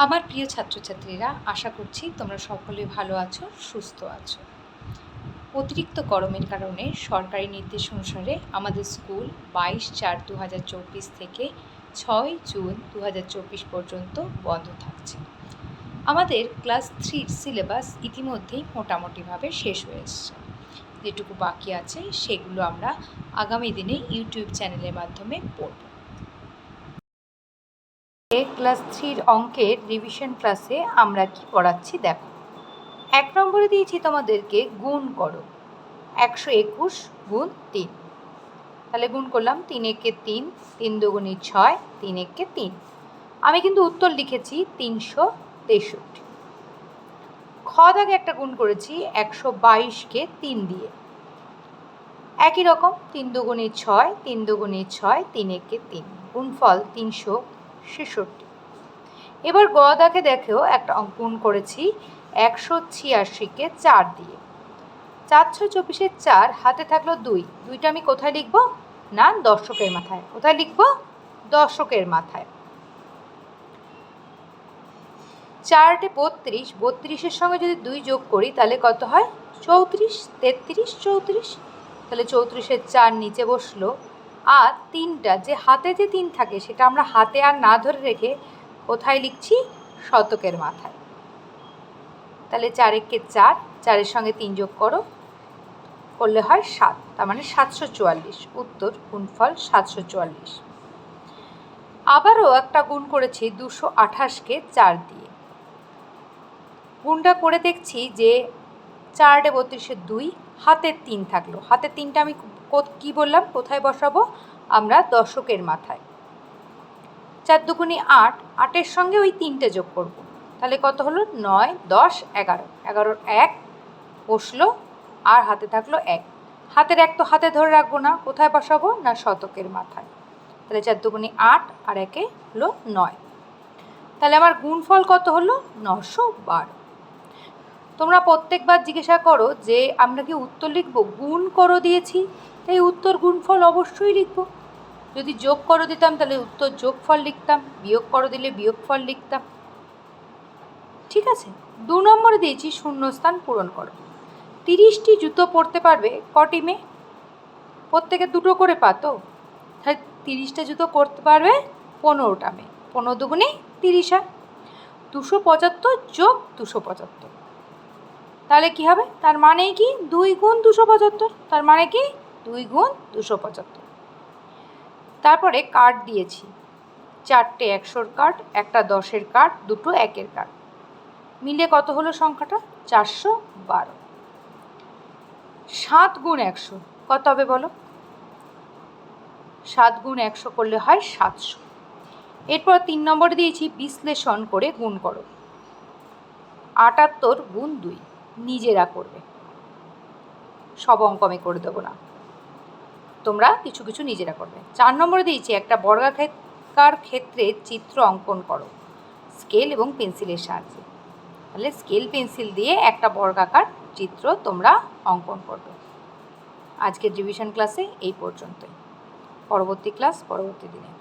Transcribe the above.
আমার প্রিয় ছাত্রছাত্রীরা, আশা করছি তোমরা সকলে ভালো আছো, সুস্থ আছো। অতিরিক্ত গরমের কারণে সরকারি নির্দেশ অনুসারে আমাদের স্কুল 22/4/2024 থেকে 6 জুন 2024 পর্যন্ত বন্ধ থাকছে। আমাদের ক্লাস 3 সিলেবাস ইতিমধ্যেই মোটামুটিভাবে শেষ হয়ে এসছে। যেটুকু বাকি আছে সেগুলো আমরা আগামী দিনে ইউটিউব চ্যানেলের মাধ্যমে পড়ব। ক্লাস 3 অঙ্কের রিভিশন ক্লাসে আমরা কি পড়াচ্ছি দেখো। 1 নম্বরে দিয়েছি তোমাদেরকে গুণ করো 121 গুণ 3। তাহলে গুণ করলাম 3 একে 3, 3 দুগুণে 6, 3 একে 3। আমি কিন্তু উত্তর লিখেছি 363। খ দাগে একটা গুণ করেছি 122কে 3 দিয়ে। একই রকম 3 দুগুণে 6, 3 দুগুণে 6, 3 একে 3, গুণফল 366। এবার গ দাগে দেখো একটা গুণ করেছি 186কে 4 দিয়ে। 4/6/24 4 হাতে থাকলো 2, 2টা আমি কোথায় লিখব না দশকের মাথায়। কোথায় লিখব দশকের মাথায়। 4 32, 32-এর সঙ্গে যদি 2 যোগ করি তাহলে কত হয় 34, 33 34। তাহলে 34-এর 4 নিচে বসলো। আর 3টা যে হাতে যে 3 থাকে সেটা আমরা হাতে আর না ধরে রেখে কোথায় লিখছি শতকের মাথায়। তাহলে 4 একে 4, 4-এর সঙ্গে 3 যোগ করলে হয় 7, তার মানে 744। উত্তর গুণফল 744। আবারও একটা গুণ করেছি 228কে 4 দিয়ে। গুণটা করে দেখছি যে 4 32-এর 2, হাতের 3 থাকলো। হাতের 3টা আমি কি বললাম কোথায় বসাবো আমরা দশকের মাথায়। 4 দুগুণে 8, 8-এর সঙ্গে ওই 3টে যোগ করব। তাহলে কত হলো 9 10 11, 11-র 1 বসলো আর হাতে থাকলো 1। হাতের 1 তো হাতে ধরে রাখবো না, কোথায় বসাবো না শতকের মাথায়। তাহলে 4 দুগুণে 8 আর 1-এ হলো 9। তাহলে আমার গুণফল কত হলো 912। তোমরা প্রত্যেকবার জিজ্ঞাসা করো যে আমরা কি উত্তর লিখব, গুণ করো দিয়েছি তাই উত্তর গুণফল অবশ্যই লিখব। যদি যোগ করো দিতাম তাহলে উত্তর যোগফল লিখতাম, বিয়োগ করো দিলে বিয়োগফল লিখতাম। ঠিক আছে। 2 নম্বরে দিয়েছি শূন্যস্থান পূরণ করো। 30টি জুতো পরতে পারবে কটি মেয়ে? প্রত্যেকে 2টো করে পাতো, তাই 30টা জুতো করতে পারবে 15টা মেয়ে। 15 দুগুণে 30 হয়। 275 যোগ 275, তাহলে কি হবে? তার মানে কি 2 গুণ 275। তার মানে কি 2 গুণ 275। তারপরে কার্ড দিয়েছি 4টে 100-র কার্ড, একটা 10-এর কার্ড, 2টো 1-এর কার্ড, মিলে কত হলো সংখ্যাটা 412। 7 গুণ 100 কত হবে বলো? 7 গুণ 100 করলে হয় 700। এরপর 3 নম্বরে দিয়েছি বিশ্লেষণ করে গুণ করো। 78 গুণ 2 নিজেরা করবে, সব অঙ্ক আমি করে দেবো না, তোমরা কিছু কিছু নিজেরা করবে। 4 নম্বরে দিয়েছি একটা বর্গাকার ক্ষেত্রে চিত্র অঙ্কন করো স্কেল এবং পেন্সিলের সাহায্যে। তাহলে স্কেল পেন্সিল দিয়ে একটা বর্গাকার চিত্র তোমরা অঙ্কন করবে। আজকের রিভিশন ক্লাসে এই পর্যন্তই। পরবর্তী ক্লাস পরবর্তী দিনে।